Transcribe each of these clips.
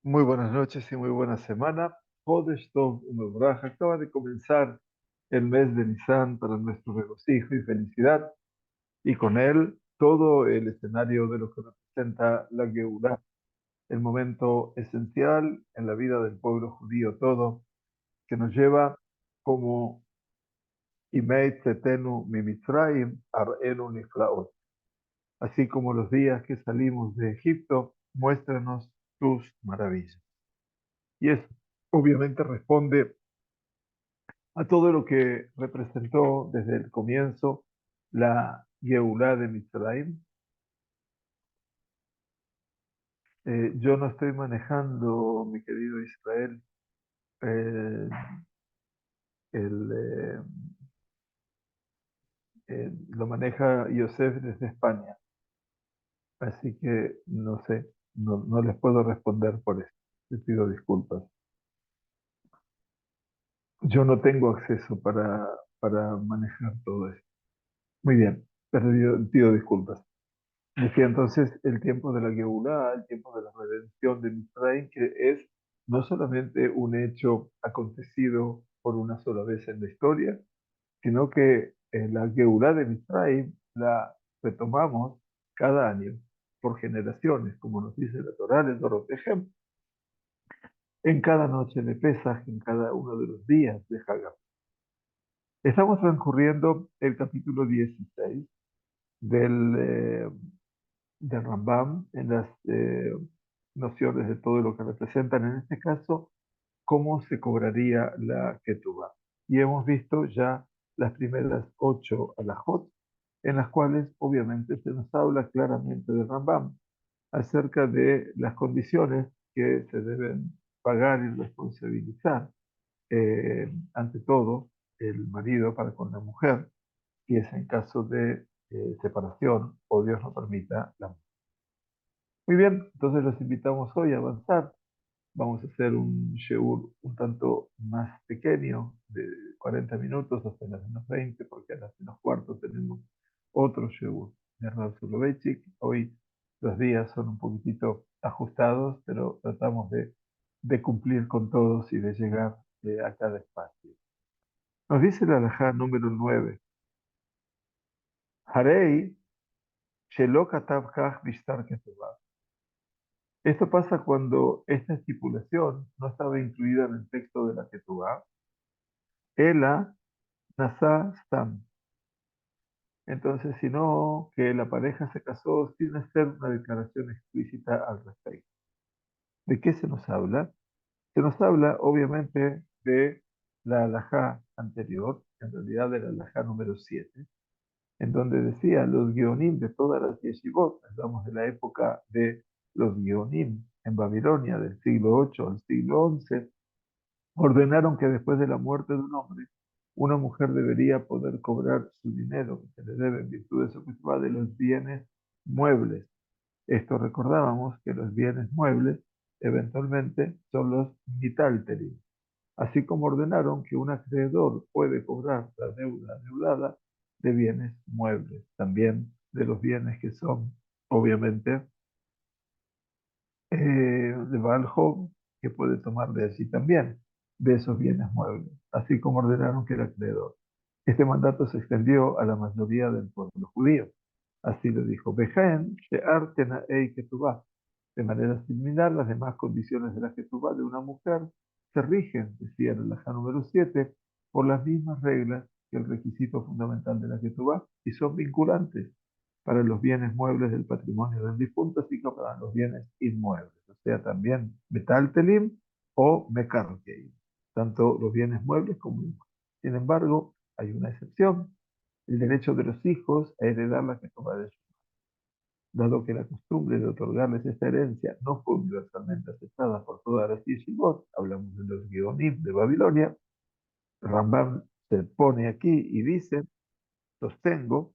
Muy buenas noches y muy buena semana. Hodesh Tov Umevoraj. Acaba de comenzar el mes de Nisan para nuestro regocijo y felicidad, y con él todo el escenario de lo que representa la Geulah, el momento esencial en la vida del pueblo judío todo, que nos lleva como Imei Tzetenu Mimitzrayim Ar'enu Niflaot. Así como los días que salimos de Egipto, muéstranos tus maravillas. Y eso obviamente responde a todo lo que representó desde el comienzo la Geulah de Mitzrayim. Yo no estoy manejando, mi querido Israel, eh, el, lo maneja Yosef desde España, así que no sé, no les puedo responder por eso. Les pido disculpas. Yo no tengo acceso para manejar todo eso. Muy bien, pero pido disculpas. Decía entonces el tiempo de la Geulah, el tiempo de la redención de Misraim, que es no solamente un hecho acontecido por una sola vez en la historia, sino que la Geulah de Misraim la retomamos cada año, por generaciones, como nos dice la Torá, el Dorotejem, en cada noche de Pesaj, en cada uno de los días de Haggah. Estamos transcurriendo el capítulo 16 del Rambam en las nociones de todo lo que representan, en este caso, cómo se cobraría la ketubá. Y hemos visto ya las primeras 8 alajot, en las cuales obviamente se nos habla claramente del Rambam acerca de las condiciones que se deben pagar y responsabilizar, ante todo, el marido para con la mujer, y es en caso de separación o Dios no permita la muerte. Muy bien, entonces los invitamos hoy a avanzar. Vamos a hacer un shiur un tanto más pequeño, de 40 minutos hasta las menos 20, porque a las menos cuarto tenemos otro shiur de Rav Soloveitchik. Hoy los días son un poquitito ajustados, pero tratamos de cumplir con todos y de llegar a cada espacio. Nos dice la halajá número 9. Harei shelo katav kach bishtar ketubah. Esto pasa cuando esta estipulación no estaba incluida en el texto de la Ketubá, Ela Nasa Stam. Entonces, sino que la pareja se casó sin hacer una declaración explícita al respecto. ¿De qué se nos habla? Se nos habla, obviamente, de la halajá anterior, en realidad de la halajá número 7, en donde decía los guionim de todas las yeshivot, hablamos de la época de los guionim en Babilonia, del siglo 8 al siglo 11, ordenaron que después de la muerte de un hombre, una mujer debería poder cobrar su dinero que se le debe en virtud de su misma de los bienes muebles. Esto recordábamos que los bienes muebles eventualmente son los mitalterim, así como ordenaron que un acreedor puede cobrar la deuda adeudada de bienes muebles, también de los bienes que son, obviamente, de Baal Hov, que puede tomar de allí también, de esos bienes muebles, así como ordenaron que era acreedor. Este mandato se extendió a la mayoría del pueblo judío. Así lo dijo Bejen, She'ar Tena'ei Ketubah. De manera similar, las demás condiciones de la Ketubah de una mujer se rigen, decía el alajá número 7, por las mismas reglas que el requisito fundamental de la Ketubah y son vinculantes para los bienes muebles del patrimonio del difunto, así como para los bienes inmuebles, o sea, también metaltelim o mekarkeim, tanto los bienes muebles como inmuebles. Sin embargo, hay una excepción, el derecho de los hijos a heredar la Ketubah de su, dado que la costumbre de otorgarles esta herencia no fue universalmente aceptada por todas las yeshivot, hablamos de los Geonim de Babilonia, Rambam se pone aquí y dice, sostengo,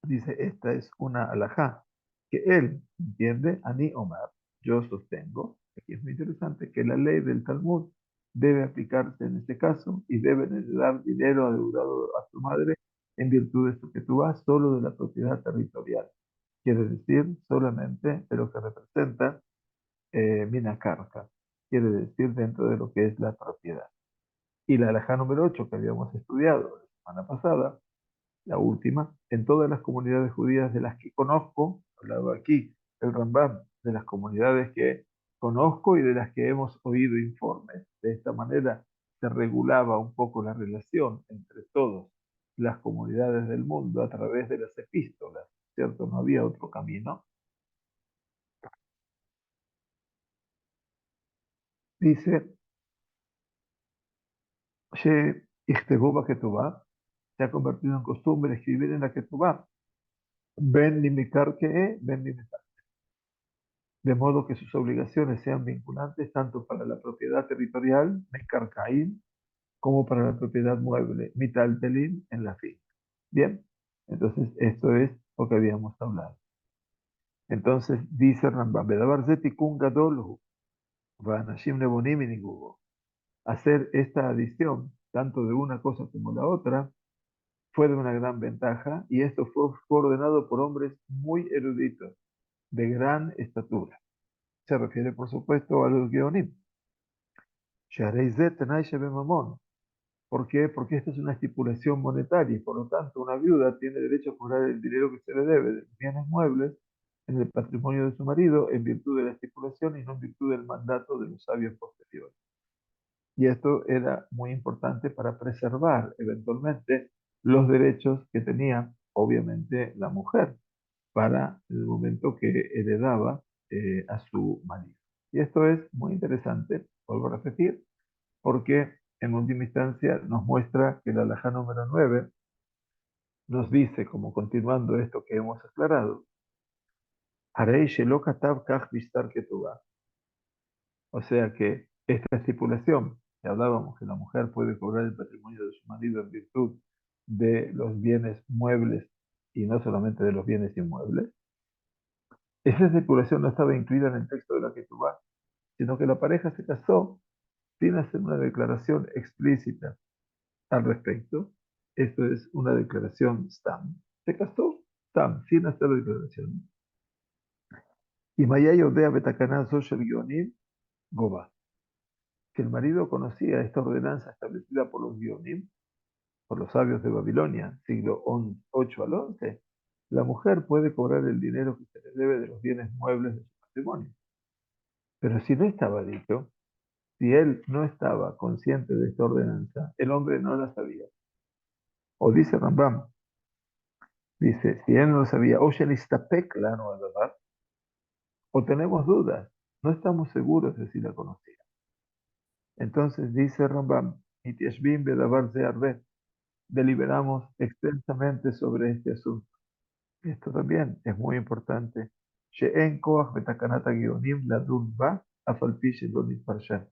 dice, esta es una alajá, que él entiende, Ani Omar, yo sostengo, aquí es muy interesante, que la ley del Talmud debe aplicarse en este caso y deben dar dinero adeudado a su madre en virtud de esto que tú vas solo de la propiedad territorial. Quiere decir solamente de lo que representa minakarka, quiere decir dentro de lo que es la propiedad. Y la alajá número 8 que habíamos estudiado la semana pasada, la última, en todas las comunidades judías de las que conozco, hablado aquí el Rambam, de las comunidades que conozco y de las que hemos oído informes. De esta manera se regulaba un poco la relación entre todas las comunidades del mundo a través de las epístolas, ¿cierto? No había otro camino. Dice, She Ichtebú Ketubá, se ha convertido en costumbre escribir en la Ketubá, Ben Nimikar que Ben Nimikar, de modo que sus obligaciones sean vinculantes tanto para la propiedad territorial, Mekarkaim, como para la propiedad mueble, Mitaltelin, en la finca. Bien, entonces esto es lo que habíamos hablado. Entonces dice Rambam, Bedabar Zetikun Gadol, Vanashim Nebonim y Nigubo. Hacer esta adición, tanto de una cosa como la otra, fue de una gran ventaja y esto fue ordenado por hombres muy eruditos, de gran estatura. Se refiere, por supuesto, a los Geonim. ¿Por qué? Porque esta es una estipulación monetaria y por lo tanto una viuda tiene derecho a cobrar el dinero que se le debe de los bienes muebles en el patrimonio de su marido en virtud de la estipulación y no en virtud del mandato de los sabios posteriores. Y esto era muy importante para preservar eventualmente los derechos que tenía, obviamente, la mujer para el momento que heredaba a su marido. Y esto es muy interesante, vuelvo a repetir, porque en última instancia nos muestra que la alajá número 9 nos dice, como continuando esto que hemos aclarado, Harei shelo katav kach bishtar ketubah. O sea que esta estipulación, que hablábamos que la mujer puede cobrar el patrimonio de su marido en virtud de los bienes muebles y no solamente de los bienes inmuebles, esa estipulación no estaba incluida en el texto de la ketubah, sino que la pareja se casó sin hacer una declaración explícita al respecto. Esto es una declaración stam. Se casó stam, sin hacer declaración. Y Maya Yodea Betakaná Social Guionim Goba. Que el marido conocía esta ordenanza establecida por los Guionim, por los sabios de Babilonia, siglo 8 al 11, la mujer puede cobrar el dinero que se le debe de los bienes muebles de su patrimonio. Pero si no estaba dicho, si él no estaba consciente de esta ordenanza, el hombre no la sabía. O dice Rambam, dice, si él no lo sabía, o Shelistapek la no verdad, o tenemos dudas, no estamos seguros de si la conocía. Entonces dice Rambam, Itiashbim bedavar ze'arbe, deliberamos extensamente sobre este asunto. Esto también es muy importante. She'en koach betakanata geonim ladun ba afalpi shelo nitparsha.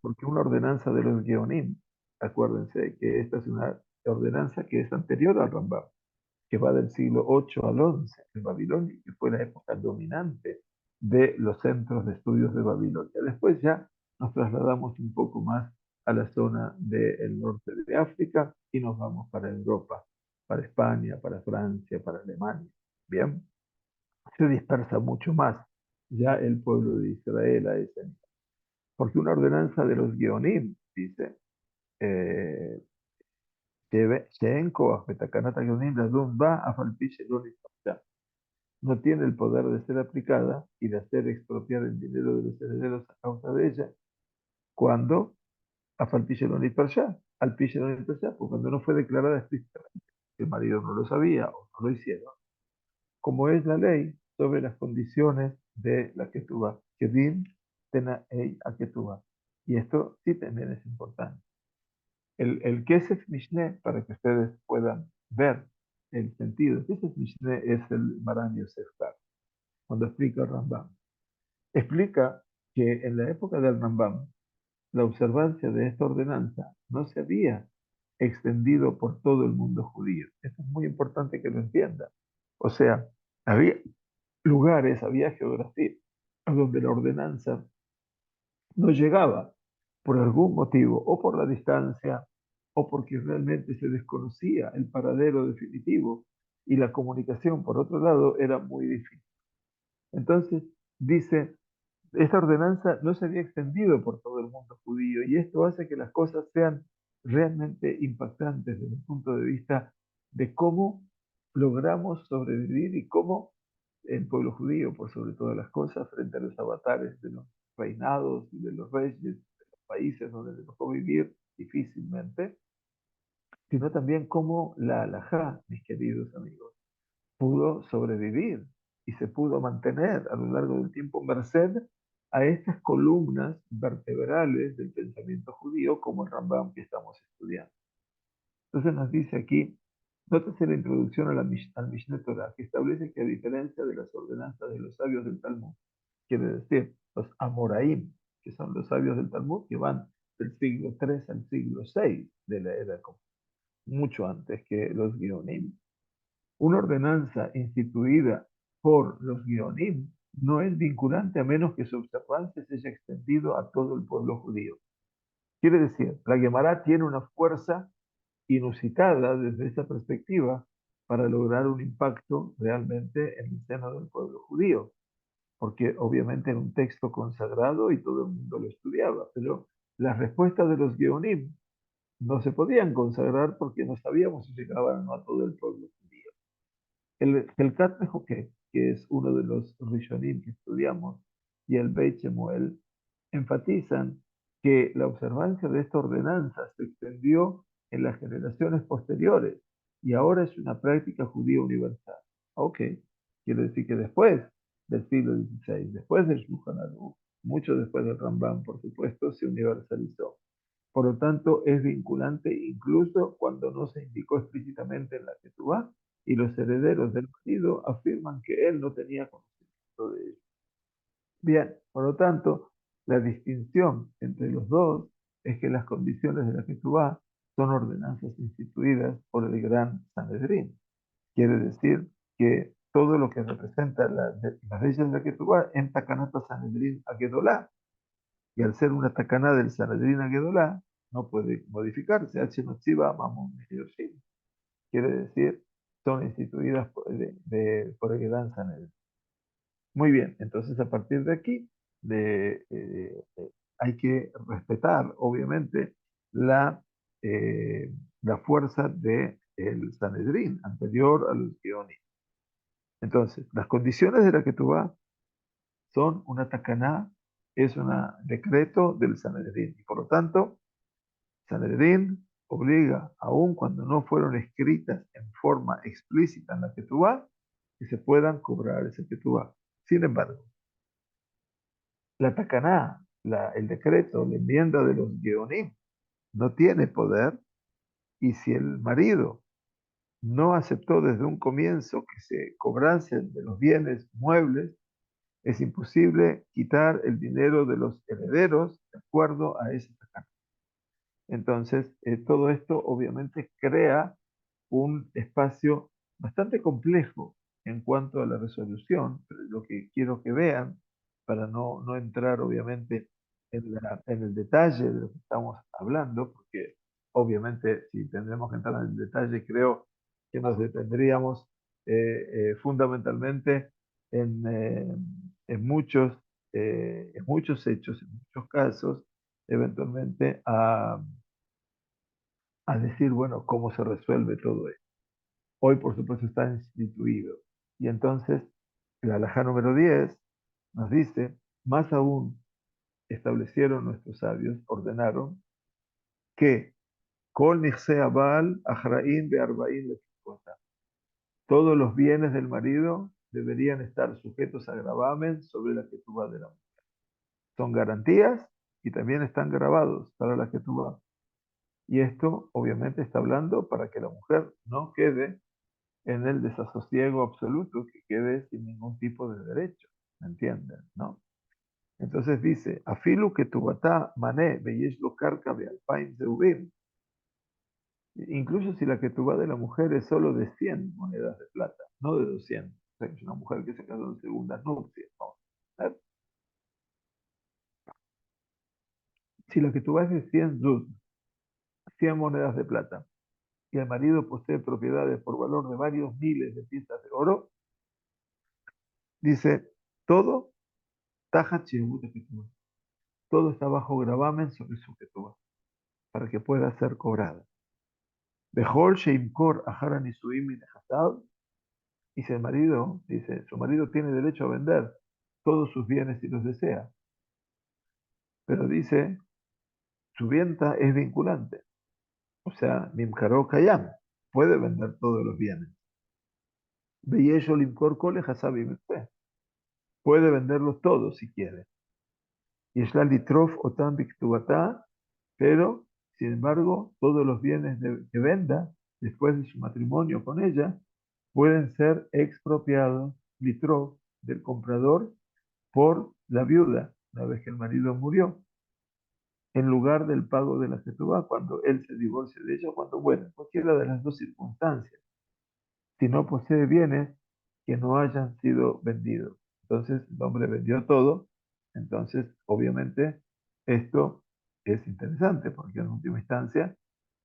Porque una ordenanza de los geonim, acuérdense que esta es una ordenanza que es anterior al Rambam, que va del siglo 8 al 11 en Babilonia, que fue la época dominante de los centros de estudios de Babilonia. Después ya nos trasladamos un poco más a la zona del norte de África y nos vamos para Europa, para España, para Francia, para Alemania. Bien, se dispersa mucho más ya el pueblo de Israel a ese nivel. Porque una ordenanza de los Geonim, dice, eh, no tiene el poder de ser aplicada y de hacer expropiar el dinero de los herederos a causa de ella, cuando a Falpillerón y Persá, al Pillerón y Persá, pues cuando no fue declarada explícitamente, el marido no lo sabía o no lo hicieron, como es la ley sobre las condiciones de la Ketubá, Kedim Tena Ei a Ketubá. Y esto sí también es importante. El Kesef Mishneh, para que ustedes puedan ver el sentido, el Kesef Mishneh es el Maran Yosef Kar, cuando explica el Rambam. Explica que en la época del Rambam, la observancia de esta ordenanza no se había extendido por todo el mundo judío. Esto es muy importante que lo entiendan. O sea, había lugares, había geografía donde la ordenanza no llegaba por algún motivo, o por la distancia, o porque realmente se desconocía el paradero definitivo y la comunicación, por otro lado, era muy difícil. Entonces, dice esta ordenanza no se había extendido por todo el mundo judío y esto hace que las cosas sean realmente impactantes desde el punto de vista de cómo logramos sobrevivir y cómo el pueblo judío, por sobre todas las cosas, frente a los avatares de los reinados y de los reyes, de los países donde le tocó vivir difícilmente, sino también cómo la halajá, mis queridos amigos, pudo sobrevivir y se pudo mantener a lo largo del tiempo merced a estas columnas vertebrales del pensamiento judío como el Rambam que estamos estudiando. Entonces nos dice aquí, nótese la introducción a al Mishneh Torah, que establece que a diferencia de las ordenanzas de los sabios del Talmud, quiere decir los Amoraim, que son los sabios del Talmud, que van del siglo III al siglo VI de la era común, mucho antes que los Geonim. Una ordenanza instituida por los Geonim no es vinculante a menos que su observancia se haya extendido a todo el pueblo judío. Quiere decir, la Gemara tiene una fuerza inusitada desde esa perspectiva para lograr un impacto realmente en el seno del pueblo judío, porque obviamente era un texto consagrado y todo el mundo lo estudiaba, pero las respuestas de los Geonim no se podían consagrar porque no sabíamos si llegaban o no a todo el pueblo judío. El Kat que es uno de los Rishonim que estudiamos, y el Beit Shemuel, enfatizan que la observancia de esta ordenanza se extendió en las generaciones posteriores y ahora es una práctica judía universal. Ok, quiere decir que después del siglo XVI, después del Shulchan Aruch, mucho después del Rambam, por supuesto, se universalizó. Por lo tanto, es vinculante incluso cuando no se indicó explícitamente en la Ketubá y los herederos del marido afirman que él no tenía conocimiento de ello. Bien, por lo tanto, la distinción entre los dos es que las condiciones de la Ketubá son ordenanzas instituidas por el gran Sanedrín. Quiere decir que todo lo que representa las leyes de la Ketubá en Takanata Sanedrín Agedolá, y al ser una takaná del Sanedrín Agedolá, no puede modificarse. H. Notziba Mamun Hiroshim. Quiere decir, son instituidas por el Gran Sanedrín. Muy bien, entonces a partir de aquí hay que respetar, obviamente, la, eh, la fuerza del Sanedrín anterior a los Gionis. Entonces, las condiciones de la que tú vas son una takaná, es un decreto del Sanedrín. Y por lo tanto, Sanedrín obliga, aun cuando no fueron escritas en forma explícita en la Ketubá, que se puedan cobrar ese Ketubá. Sin embargo, la Takaná, el decreto, la enmienda de los Geonim, no tiene poder y si el marido no aceptó desde un comienzo que se cobrasen de los bienes muebles, es imposible quitar el dinero de los herederos de acuerdo a ese Takaná. Entonces, todo esto obviamente crea un espacio bastante complejo en cuanto a la resolución, pero lo que quiero que vean, para no entrar obviamente en el detalle de lo que estamos hablando, porque obviamente si tendremos que entrar en el detalle, creo que nos detendríamos fundamentalmente en, eh, en muchos, en muchos hechos, en muchos casos, eventualmente a decir, bueno, cómo se resuelve todo esto. Hoy, por supuesto, está instituido. Y entonces, la alajá número 10 nos dice, más aún establecieron nuestros sabios, ordenaron que Kol Nichse Abal Ahrain Be'arba'in Lefikota. Todos los bienes del marido deberían estar sujetos a gravamen sobre la ketubá de la mujer. Son garantías y también están grabados para la ketubá. Y esto, obviamente, está hablando para que la mujer no quede en el desasosiego absoluto, que quede sin ningún tipo de derecho, ¿me entienden? ¿No? Entonces dice, afilu que tu batá mané veyesh lo carca de alpain zeubim, incluso si la que tu de la mujer es solo de 100 monedas de plata, no de 200, o sea, es una mujer que se casó en segundas nupcias, ¿no? Si la que tu es de 100 zuz, 100 monedas de plata, y el marido posee propiedades por valor de varios miles de piezas de oro, dice, todo Tajat Shirmut Ketubah. Todo está bajo gravamen sobre su Ketubah, para que pueda ser cobrada. Bejol Sheimkor Ahara Nisuim Minehatav. Y si el marido, dice, su marido tiene derecho a vender todos sus bienes si los desea, pero dice, su venta es vinculante. O sea, Mimkaro Kayam, puede vender todos los bienes. Beyesho Limkor Kole Hasabi Mekpeh, puede venderlos todos si quiere. Y es la litrof otam biktubata, pero, sin embargo, todos los bienes que venda después de su matrimonio con ella pueden ser expropiados, litrof, del comprador por la viuda, una vez que el marido murió, en lugar del pago de la ketubá, cuando él se divorcie de ella, o cuando muera, cualquiera de las dos circunstancias. Si no posee bienes que no hayan sido vendidos. Entonces el hombre vendió todo, entonces obviamente esto es interesante porque en última instancia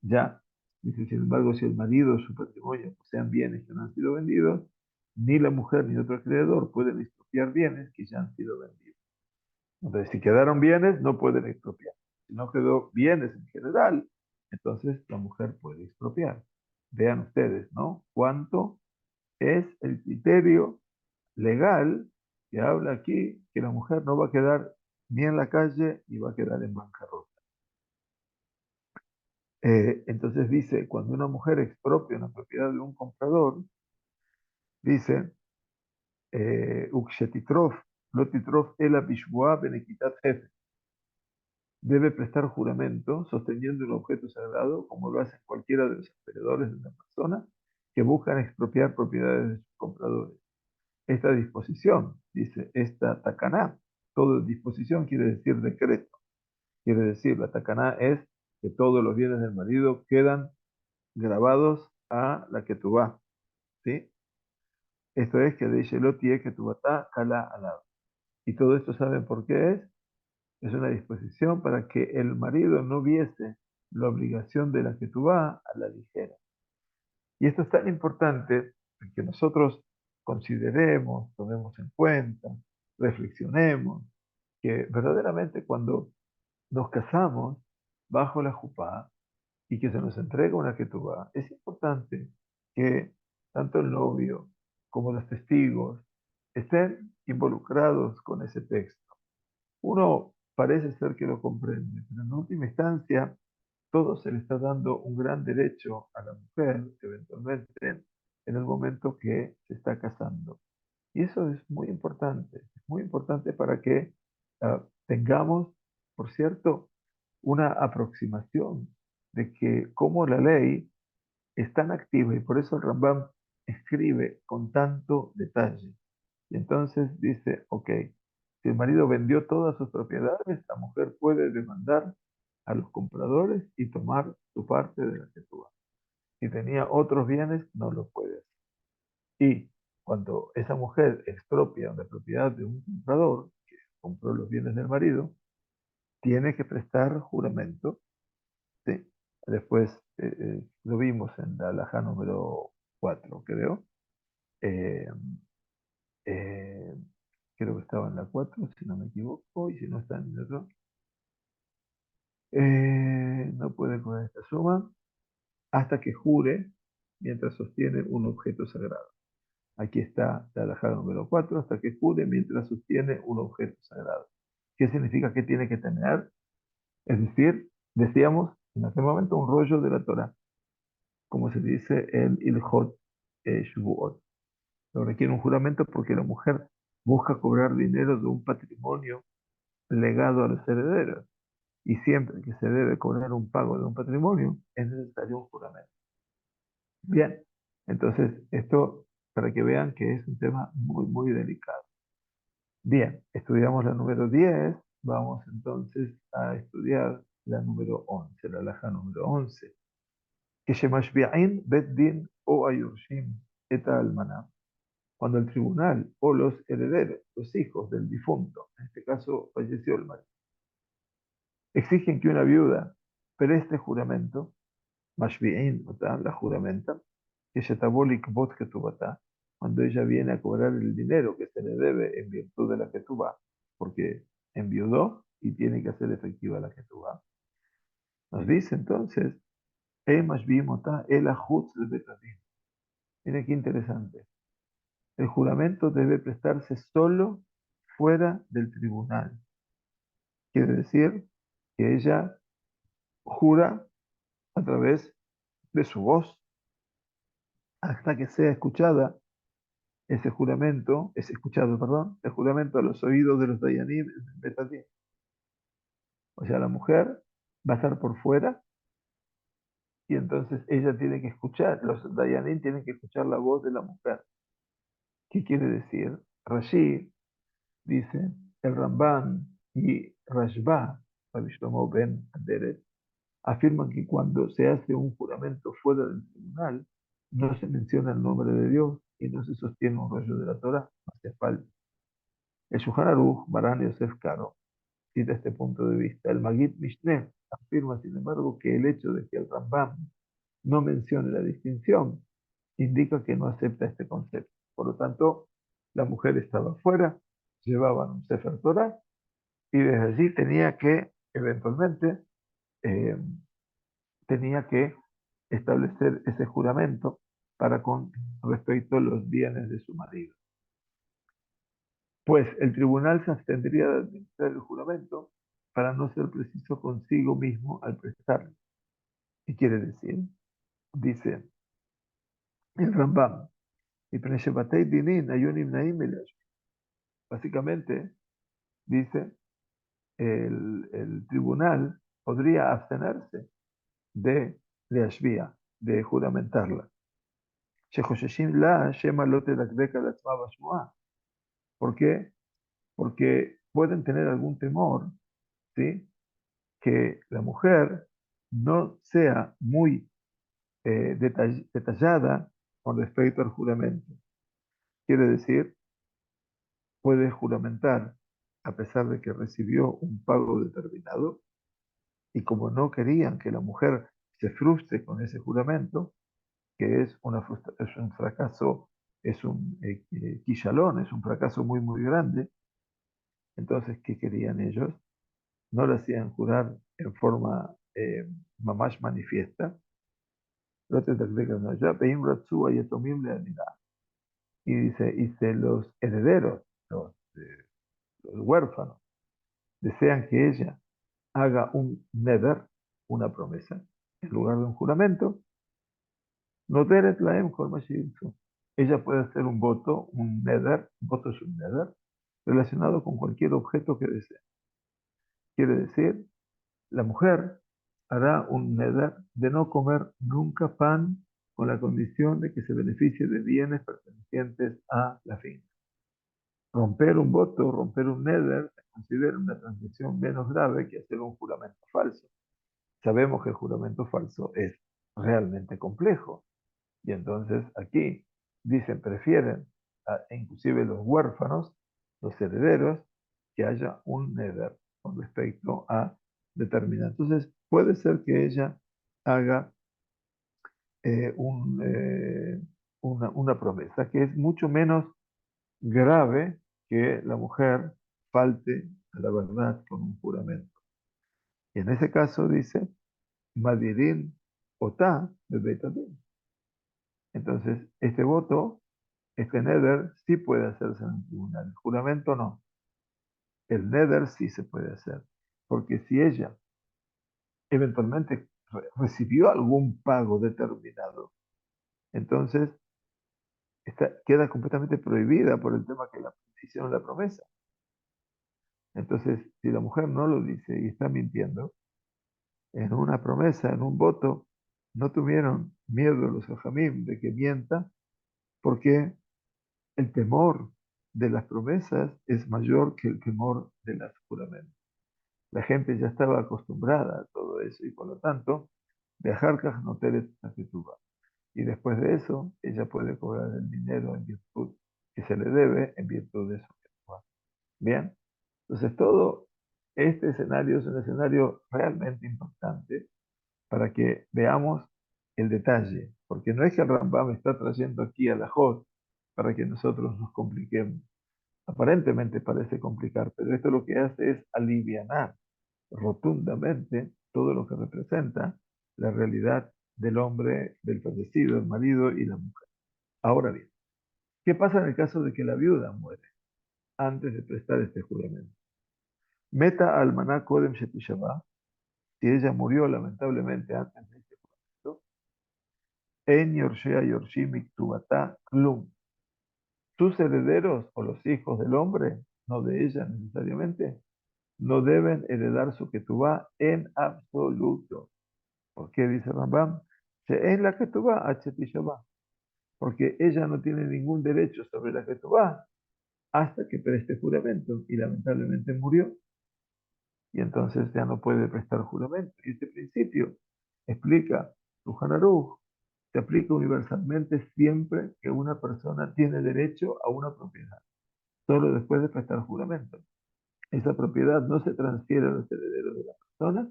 ya, dice, sin embargo, si el marido o su patrimonio posean bienes que no han sido vendidos, ni la mujer ni otro acreedor pueden expropiar bienes que ya han sido vendidos. Entonces, si quedaron bienes, no pueden expropiar. Si no quedó bienes en general, entonces la mujer puede expropiar. Vean ustedes, ¿no? ¿Cuánto es el criterio legal que habla aquí que la mujer no va a quedar ni en la calle ni va a quedar en bancarrota? Entonces dice, cuando una mujer expropia una propiedad de un comprador, dice, "Ukshetitrof, lotitrof ela bishboa benequitat jefe", debe prestar juramento sosteniendo un objeto sagrado, como lo hacen cualquiera de los acreedores de una persona que buscan expropiar propiedades de sus compradores. Esta disposición, dice, esta takaná, todo disposición quiere decir decreto, quiere decir, la takaná es que todos los bienes del marido quedan grabados a la que tú vas, ¿sí? Esto es que de Shelotie que tu está cala al lado. Y todo esto, ¿saben por qué es? Es una disposición para que el marido no viese la obligación de la que tú vas a la ligera. Y esto es tan importante que nosotros consideremos, tomemos en cuenta, reflexionemos, que verdaderamente cuando nos casamos bajo la jupá y que se nos entrega una ketubá, es importante que tanto el novio como los testigos estén involucrados con ese texto. Uno parece ser que lo comprende, pero en última instancia todo se le está dando un gran derecho a la mujer, eventualmente, en el momento que se está casando. Y eso es muy importante para que tengamos, por cierto, una aproximación de que como la ley es tan activa y por eso el Rambam escribe con tanto detalle. Y entonces dice, ok, si el marido vendió todas sus propiedades, la mujer puede demandar a los compradores y tomar su parte de la que tuvo. Si tenía otros bienes, no lo puede hacer. Y cuando esa mujer expropia una propiedad de un comprador que compró los bienes del marido, tiene que prestar juramento. ¿Sí? Después lo vimos en la alhaja número 4, creo. Eh, eh, Creo que estaba en la 4 si no me equivoco, y si no está en el otro. No puede cobrar esta suma hasta que jure mientras sostiene un objeto sagrado. Aquí está la alhaja número 4, hasta que jure mientras sostiene un objeto sagrado. ¿Qué significa que tiene que tener? Es decir, decíamos en aquel momento un rollo de la Torah, como se dice en Ilhot Shvuot. Lo requiere un juramento porque la mujer busca cobrar dinero de un patrimonio legado a los herederos. Y siempre que se debe cobrar un pago de un patrimonio, es necesario un juramento. Bien, entonces esto para que vean que es un tema muy, muy delicado. Bien, estudiamos la número 10, vamos entonces a estudiar la número 11, la alhaja número 11. Que Shemashbi'in Beddin o Ayurshim eta almaná. Cuando el tribunal o los herederos, los hijos del difunto, en este caso falleció el marido, exigen que una viuda preste juramento, mashbi'in, la juramenta, que shetabolik bot ketubata, cuando ella viene a cobrar el dinero que se le debe en virtud de la ketubá, porque enviudó y tiene que hacer efectiva la ketubá. Nos dice entonces, el ajutz del betadín. Miren qué interesante. El juramento debe prestarse solo fuera del tribunal. Quiere decir que ella jura a través de su voz hasta que sea escuchada es escuchado, perdón, el juramento a los oídos de los Dayanim en Betadín. O sea, la mujer va a estar por fuera y entonces ella tiene que escuchar, los Dayanim tienen que escuchar la voz de la mujer. ¿Qué quiere decir? Rashi dice, el Ramban y Rashba, Rabbi Shlomo ben Aderet, afirman que cuando se hace un juramento fuera del tribunal, no se menciona el nombre de Dios y no se sostiene un rollo de la Torah, no hace falta. El Shulchan Aruch, Maran Yosef Karo, cita este punto de vista. El Magid Mishneh afirma, sin embargo, que el hecho de que el Rambam no mencione la distinción indica que no acepta este concepto. Por lo tanto, la mujer estaba afuera, llevaban un Sefer Torah y desde allí tenía que, eventualmente, eh, tenía que establecer ese juramento para con respecto a los bienes de su marido. Pues el tribunal se abstendría de administrar el juramento para no ser preciso consigo mismo al prestarlo. ¿Qué quiere decir? Dice el Rambam, básicamente dice, el tribunal podría abstenerse de leashvia, de juramentarla. ¿Por qué? Porque pueden tener algún temor, ¿sí? Que la mujer no sea muy detallada con respecto al juramento. Quiere decir, puede juramentar a pesar de que recibió un pago determinado y como no querían que la mujer se frustre con ese juramento, que es, es un fracaso, es un quishalón, es un fracaso muy, muy grande, entonces, ¿qué querían ellos? No lo hacían jurar en forma mamash manifiesta. Y dice, y se los herederos, los huérfanos, desean que ella haga un neder, una promesa, en lugar de un juramento, no deret laem kol ma sheyirtzu. Ella puede hacer un voto, un neder, un voto es un neder, relacionado con cualquier objeto que desee. Quiere decir, la mujer hará un neder de no comer nunca pan con la condición de que se beneficie de bienes pertenecientes a la finca. Romper un voto, romper un neder, se considera una transgresión menos grave que hacer un juramento falso. Sabemos que el juramento falso es realmente complejo. Y entonces aquí dicen, prefieren, inclusive los huérfanos, los herederos, que haya un neder con respecto a determinar. Entonces puede ser que ella haga eh, un, eh, una promesa que es mucho menos grave que la mujer falte a la verdad con un juramento. Y en ese caso dice, Madirin Otá de Betadín. Entonces, este voto, este neder, sí puede hacerse en el tribunal. El juramento no. El neder sí se puede hacer. Porque si ella eventualmente recibió algún pago determinado, entonces queda completamente prohibida por el tema que la hicieron la promesa. Entonces, si la mujer no lo dice y está mintiendo, en una promesa, en un voto, no tuvieron miedo los hajamim de que mienta, porque el temor de las promesas es mayor que el temor de las juramentos. La gente ya estaba acostumbrada a todo eso y por lo tanto, viajar no teres y después de eso, ella puede cobrar el dinero en virtud que se le debe en virtud de eso. Bien, entonces todo este escenario es un escenario realmente importante para que veamos el detalle, porque no es que el Rambam está trayendo aquí a la Jod para que nosotros nos compliquemos. Aparentemente parece complicar, pero esto lo que hace es alivianar rotundamente todo lo que representa la realidad del hombre, del fallecido, el marido y la mujer. Ahora bien, ¿qué pasa en el caso de que la viuda muere antes de prestar este juramento? Meta almaná kodem shetishavá, si ella murió lamentablemente antes de este juramento, en yorshea yorshim iktubata klum. Sus herederos o los hijos del hombre, no de ella necesariamente, no deben heredar su ketubá en absoluto. ¿Por qué dice Rambam? En la ketubá, Tishavá, porque ella no tiene ningún derecho sobre la ketubá hasta que preste juramento y lamentablemente murió y entonces ya no puede prestar juramento. Y este principio explica Shulchan Aruch, se aplica universalmente siempre que una persona tiene derecho a una propiedad, solo después de prestar juramento. Esa propiedad no se transfiere a los herederos de la persona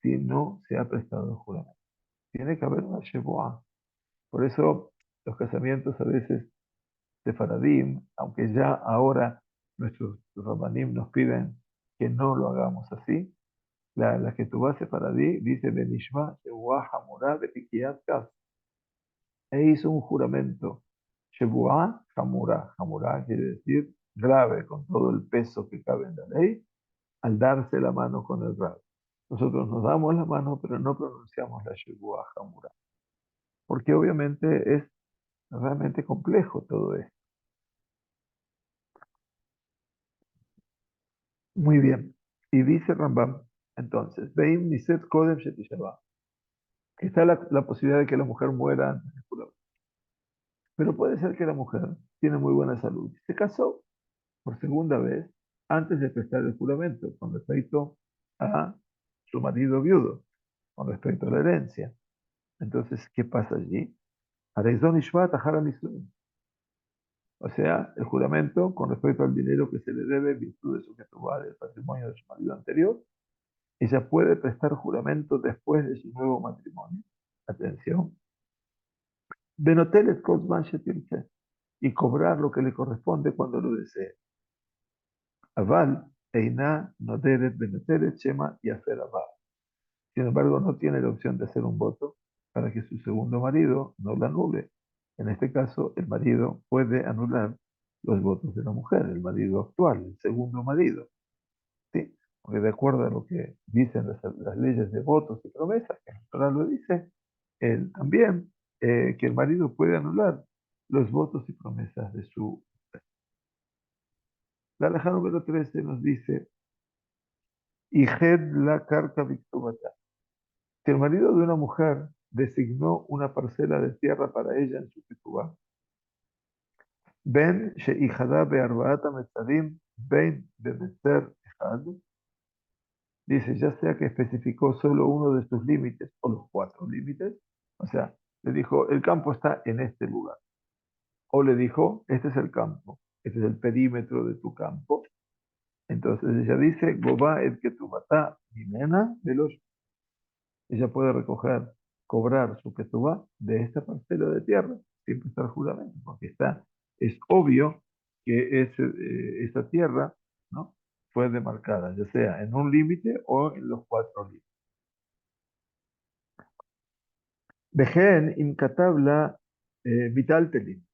si no se ha prestado juramento. Tiene que haber una shebuá. Por eso los casamientos a veces de Faradim, aunque ya ahora nuestros rabanim nos piden que no lo hagamos así, la que tu base Faradí dice Benishma shebuá hamurá betikiyat kas. E hizo un juramento. Shebuá hamurá. Hamurá quiere decir grave, con todo el peso que cabe en la ley, al darse la mano con el rab. Nosotros nos damos la mano, pero no pronunciamos la Shebuah Hamurá, porque obviamente es realmente complejo todo esto. Muy bien. Y dice Rambam, entonces, Veim Niset Kodem Shetishavah. Está la posibilidad de que la mujer muera antes del juramento. Pero puede ser que la mujer tiene muy buena salud. Se casó por segunda vez antes de prestar el juramento con respecto a su marido viudo, con respecto a la herencia. Entonces, ¿qué pasa allí? Areizón Ishvat Ahara Nisuin. O sea, el juramento con respecto al dinero que se le debe en virtud de su ketubá del patrimonio de su marido anterior. Ella puede prestar juramento después de su nuevo matrimonio. Atención. Benotelet Kozman Shetirce. Y cobrar lo que le corresponde cuando lo desee. Aval, Einá, Noderet, Benotelet, Shema y Afer Aval. Sin embargo, no tiene la opción de hacer un voto para que su segundo marido no la anule. En este caso, el marido puede anular los votos de la mujer, el marido actual, el segundo marido. ¿Sí? Porque de acuerdo a lo que dicen las leyes de votos y promesas, que ahora lo dice, él también, que el marido puede anular los votos y promesas de su mujer. La alhaja número 13 nos dice, Ijed la carta victubata. Si el marido de una mujer designó una parcela de tierra para ella en su ketubá, ben she'ijada be'arbaata metzadim, ben bemetzer ejad, dice, ya sea que especificó solo uno de sus límites o los cuatro límites, o sea, le dijo, el campo está en este lugar, o le dijo, este es el campo, este es el perímetro de tu campo, entonces ella dice, Gobá et ketubata mimena veloz. Ella puede recoger, cobrar su ketubá de esta parcela de tierra sin prestar juramento, porque es obvio que esa tierra, ¿no?, fue demarcada, ya sea en un límite o en los cuatro límites. Vejen imkatabla vital telin.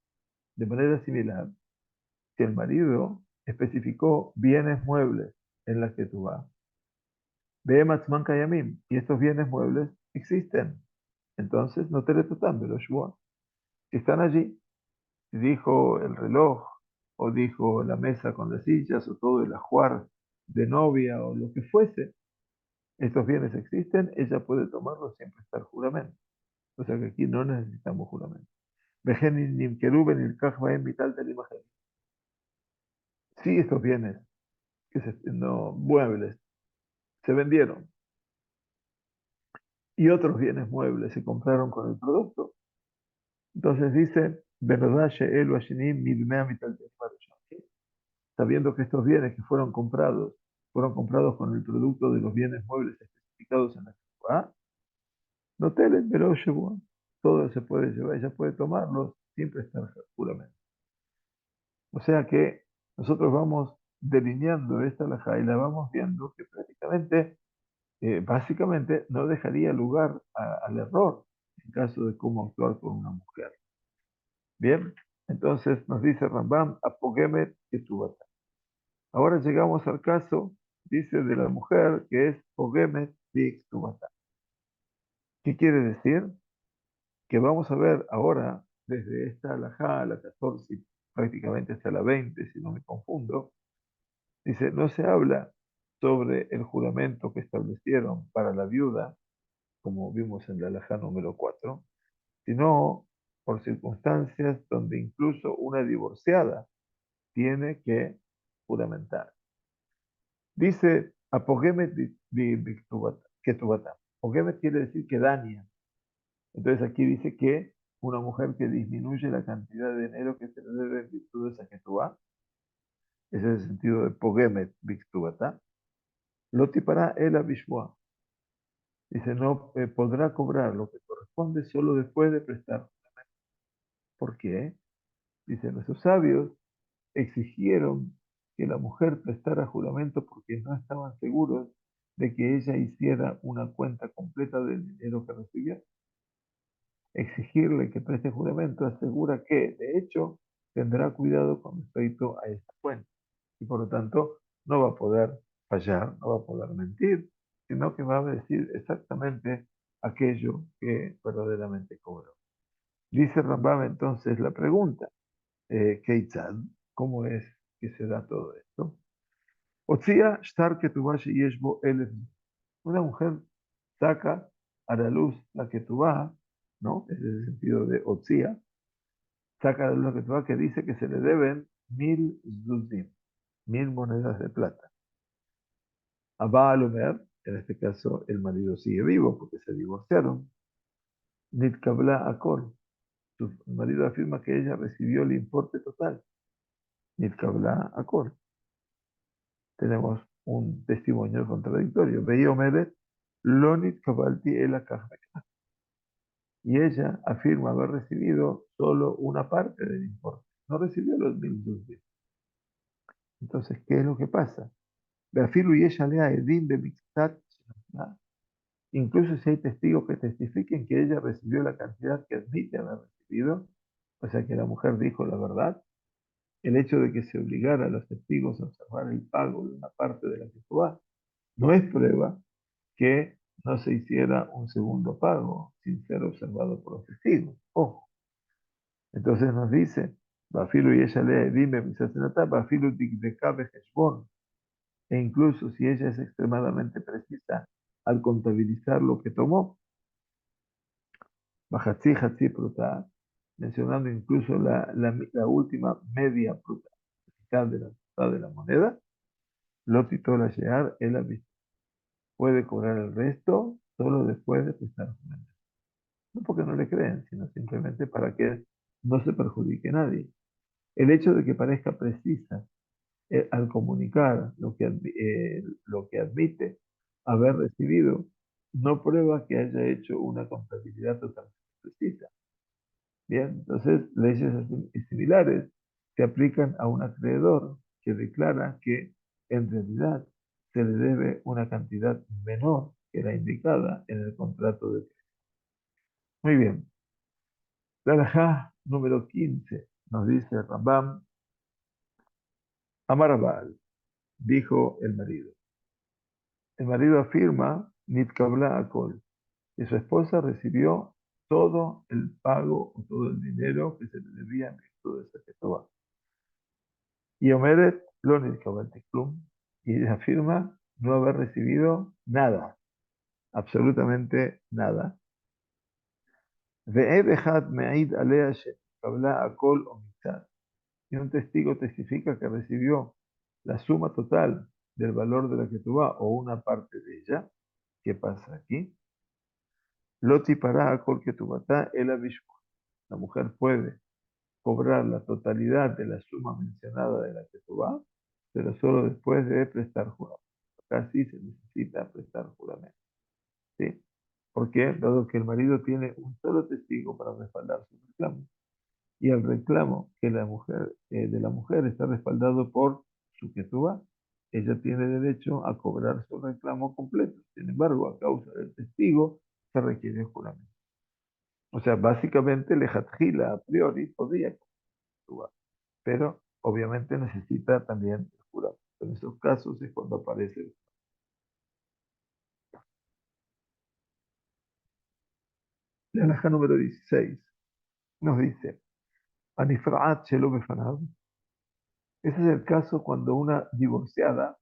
De manera similar, si el marido especificó bienes muebles en la ketubá, ve matzman kayamim, y estos bienes muebles existen, entonces no te retutan, los shua. Si están allí, si dijo el reloj, o dijo la mesa con las sillas, o todo el ajuar de novia, o lo que fuese, estos bienes existen, ella puede tomarlos sin prestar juramento. O sea que aquí no necesitamos juramento. Vejen keruben il kachbaen vital del imagen. Sí, estos bienes, no, muebles, se vendieron. Y otros bienes muebles se compraron con el producto. Entonces dice, sabiendo que estos bienes que fueron comprados con el producto de los bienes muebles especificados en la Torá, no telen, pero todo se puede llevar, ella puede tomarlos sin prestar juramento. O sea que nosotros vamos delineando esta alajá y la vamos viendo que prácticamente, básicamente, no dejaría lugar al error en caso de cómo actuar con una mujer. Bien, entonces nos dice Rambam, apogemet ketubata. Ahora llegamos al caso, dice, de la mujer que es pogemet ketubata. ¿Qué quiere decir? Que vamos a ver ahora, desde esta alajá, la 14, prácticamente hasta la 20, si no me confundo, dice, no se habla sobre el juramento que establecieron para la viuda, como vimos en la alajá número 4, sino por circunstancias donde incluso una divorciada tiene que juramentar. Dice, apogemet ketubata. Apogemet quiere decir que daña. Entonces aquí dice que una mujer que disminuye la cantidad de dinero que se le debe en virtud de esa ketubá, ese es el sentido de pogemet biktubata, lo tipará el abishua. Dice, no podrá cobrar lo que corresponde solo después de prestar. ¿Por qué? Dice, nuestros sabios exigieron que la mujer prestara juramento porque no estaban seguros de que ella hiciera una cuenta completa del dinero que recibió. Exigirle que preste juramento asegura que, de hecho, tendrá cuidado con respecto a esta cuenta y por lo tanto no va a poder fallar, no va a poder mentir, sino que va a decir exactamente aquello que verdaderamente cobró. Dice Rambam entonces la pregunta, Keitzad, ¿cómo es que se da todo esto? Otzia shtar ketubah sheyeshbo elef. Una mujer saca a la luz la ketubah, ¿no? Es el sentido de Otzia, saca a la luz la ketubah que dice que se le deben 1000 zuzim, 1000 monedas de plata. A Baal Omer, en este caso el marido sigue vivo porque se divorciaron. Nitkabla Akol, su marido afirma que ella recibió el importe total. Nitkabla Akol. Tenemos un testimonio contradictorio. Veía Omeret, Lonit Kabalti el Akajmeka. Y ella afirma haber recibido solo una parte del importe. No recibió los 1000 dólares. Entonces, ¿qué es lo que pasa? Beafilu y ella lea Edim de Mixtat. Incluso si hay testigos que testifiquen que ella recibió la cantidad que admite haber recibido, o sea que la mujer dijo la verdad, el hecho de que se obligara a los testigos a observar el pago de una parte de la que no es prueba que no se hiciera un segundo pago sin ser observado por los testigos. Ojo. Entonces nos dice, Bafilu y ella lee, dime, misasenata, Bafilu dikdekabe heshbon. E incluso si ella es extremadamente precisa al contabilizar lo que tomó, Bajatzi Hatzi Pruta, mencionando incluso la última media pruta, mitad de la moneda, Lotito la Shear, él puede cobrar el resto solo después de prestar juramento. No porque no le creen, sino simplemente para que no se perjudique a nadie. El hecho de que parezca precisa al comunicar lo que admite haber recibido, no prueba que haya hecho una contabilidad totalmente precisa. Bien, entonces leyes similares se aplican a un acreedor que declara que en realidad se le debe una cantidad menor que la indicada en el contrato de crédito. Muy bien, la alajá número 15 nos dice Rambam, Amar Baal, dijo el marido. El marido afirma, Nitkabla Akol, que su esposa recibió todo el pago o todo el dinero que se le debía en virtud de ese Jehová. Y Omeret lo Nitkabla Klum, y afirma no haber recibido nada, absolutamente nada. Ve'ed echad me'id alea she'tkabla akol o mitzad. Y un testigo testifica que recibió la suma total del valor de la ketubá o una parte de ella. ¿Qué pasa aquí? Loti para akol ketubata el abishua. La mujer puede cobrar la totalidad de la suma mencionada de la ketubá, pero solo después de prestar juramento. Acá sí se necesita prestar juramento. ¿Sí? ¿Por qué? Dado que el marido tiene un solo testigo para respaldar su reclamo. y el reclamo de la mujer está respaldado por su ketubá, ella tiene derecho a cobrar su reclamo completo. Sin embargo, a causa del testigo, se requiere juramento. O sea, básicamente, lejatjila a priori podría ketubá, pero obviamente necesita también el juramento. En esos casos es cuando aparece la alhaja número 16. Nos dice, Anifraat shelo befanav. Ese es el caso cuando una divorciada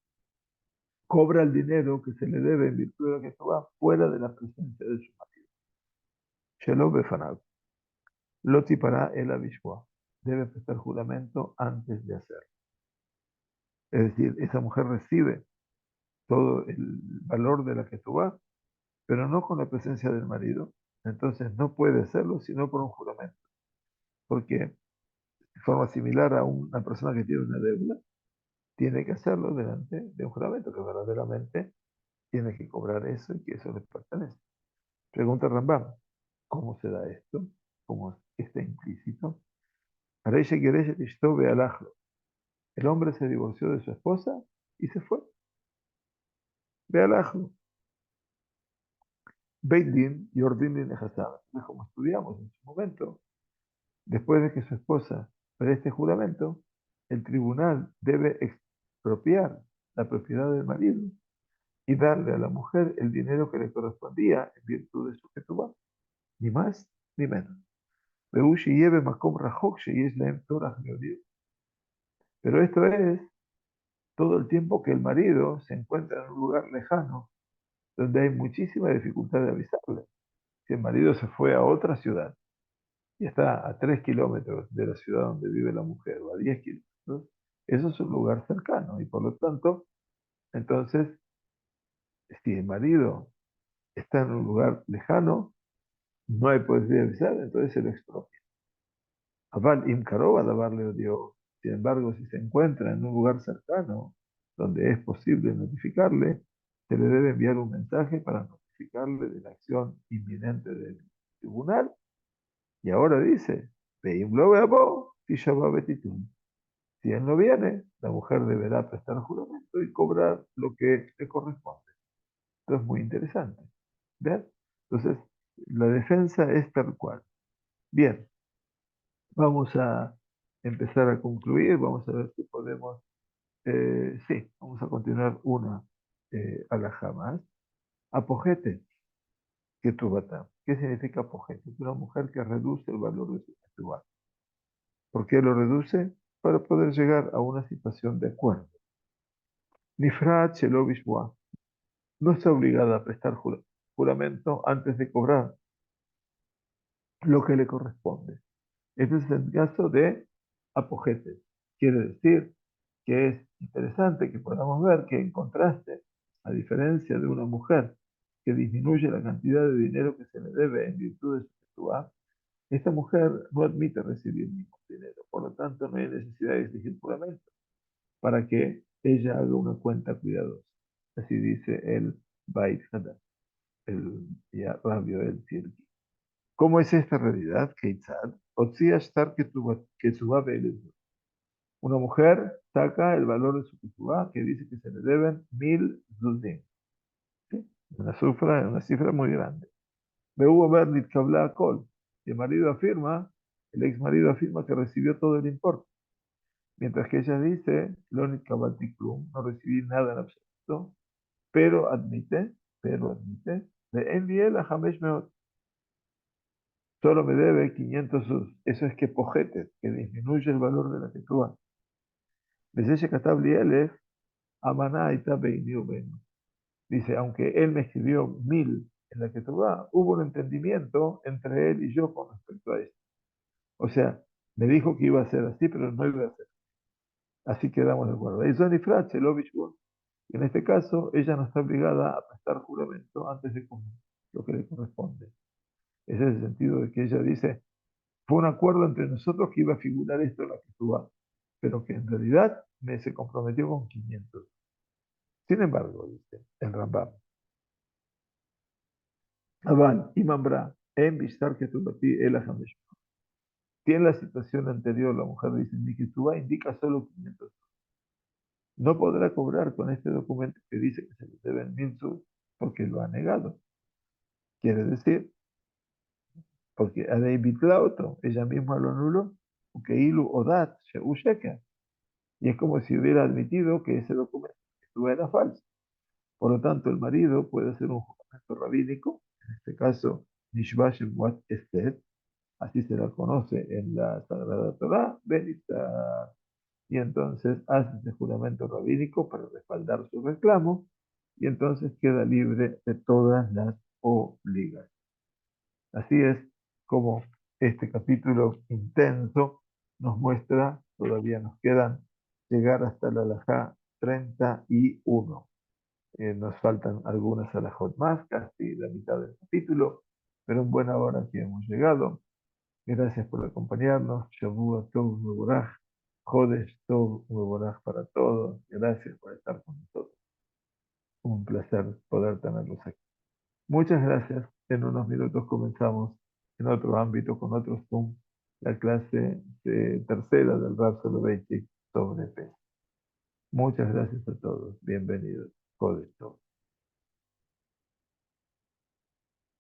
cobra el dinero que se le debe en virtud de la que va fuera de la presencia de su marido. Shelo befanav. Loti para el abishua. Debe prestar juramento antes de hacerlo. Es decir, esa mujer recibe todo el valor de la que va, pero no con la presencia del marido. Entonces no puede hacerlo sino por un juramento. Porque de forma similar a una persona que tiene una deuda, tiene que hacerlo delante de un juramento que verdaderamente tiene que cobrar eso y que eso le pertenece. Pregunta Rambam, ¿cómo se da esto? ¿Cómo está implícito? El hombre se divorció de su esposa y se fue. Ve al ajlo. Beit Din y Ordin Din Ejazab. Como estudiamos en su momento, después de que su esposa preste juramento, el tribunal debe expropiar la propiedad del marido y darle a la mujer el dinero que le correspondía en virtud de su ketubá. Ni más ni menos. Pero esto es todo el tiempo que el marido se encuentra en un lugar lejano, donde hay muchísima dificultad de avisarle. Si el marido se fue a otra ciudad y está a 3 kilómetros de la ciudad donde vive la mujer, o a 10 kilómetros, eso es un lugar cercano y por lo tanto, entonces, si el marido está en un lugar lejano, no hay posibilidad de avisar, entonces se lo expropia. Aval im karoba davarle dio. Sin embargo, si se encuentra en un lugar cercano donde es posible notificarle, se le debe enviar un mensaje para notificarle de la acción inminente del tribunal. Y ahora dice, "Veim lo veabo, tisha ba betitun". Si él no viene, la mujer deberá prestar juramento y cobrar lo que le corresponde. Esto es muy interesante. ¿Ven? Entonces, la defensa es tal cual. Bien, vamos a empezar a concluir, vamos a ver si podemos, sí, vamos a continuar una alhaja más. Apogete, que tubata. ¿Qué significa apogete? Es una mujer que reduce el valor de su tubata. ¿Por qué lo reduce? Para poder llegar a una situación de acuerdo. Nifrat shelo bishwa. No está obligada a prestar juramento antes de cobrar lo que le corresponde. Este es el caso de apogete. Quiere decir que es interesante que podamos ver que en contraste, a diferencia de una mujer que disminuye la cantidad de dinero que se le debe en virtud de su tetuá, esta mujer no admite recibir ningún dinero. Por lo tanto, no hay necesidad de exigir juramento para que ella haga una cuenta cuidadosa. Así dice el Bait Hadad, el rabio del Tirki. ¿Cómo es esta realidad? Keitzad. Otzia shtar ketubá be'elezot. Una mujer saca el valor de su ketubá, que dice que se le deben 1000 zudim. ¿Sí? Una cifra muy grande. Behu haber nitkabla kol. El marido afirma, el ex marido afirma que recibió todo el importe. Mientras que ella dice, lo nitkabati klum, no recibí nada en absoluto, pero admite, le envié la Hamesh Meot. Solo me debe 500 sus. Eso es que pojete, que disminuye el valor de la ketubá. Desde Katabli Elef, Amaná Ita Beini Ubenu. Dice, aunque él me escribió 1000 en la ketubá, hubo un entendimiento entre él y yo con respecto a esto. O sea, me dijo que iba a ser así, pero no iba a ser. Así quedamos de acuerdo. Y Zoni Frache, en este caso, ella no está obligada a prestar juramento antes de comer lo que le corresponde. Ese es el sentido de que ella dice, fue un acuerdo entre nosotros que iba a figurar esto en la ketubá, pero que en realidad me se comprometió con 500. Sin embargo, dice el Rambam, Aval, Imambra, en Bishtar Ketubati, el Hamesh. Si en la situación anterior la mujer dice, mi Ketubá indica solo 500, no podrá cobrar con este documento que dice que se le deben 1000 porque lo ha negado. Quiere decir, porque Adei Bitlauto, ella misma lo anuló, porque Ilu Odat, Sheka, y es como si hubiera admitido que ese documento era falso. Por lo tanto, el marido puede hacer un juramento rabínico, en este caso, Nishbashem Wat Estet, así se la conoce en la Sagrada Torah, Benita, y entonces hace ese juramento rabínico para respaldar su reclamo, y entonces queda libre de todas las obligaciones. Así es como este capítulo intenso nos muestra, todavía nos quedan llegar hasta la alajá 31. Nos faltan algunas alajot más, casi la mitad del capítulo, pero en buena hora que hemos llegado. Gracias por acompañarnos. Shavua Tov Mevorach, Jodesh Tov Mevorach para todos. Gracias por estar con nosotros. Un placer poder tenerlos aquí. Muchas gracias. En unos minutos comenzamos en otro ámbito, con otro Zoom, la clase tercera del Rab Soloveitchik sobre P. Muchas gracias a todos. Bienvenidos. Jodesh Tov.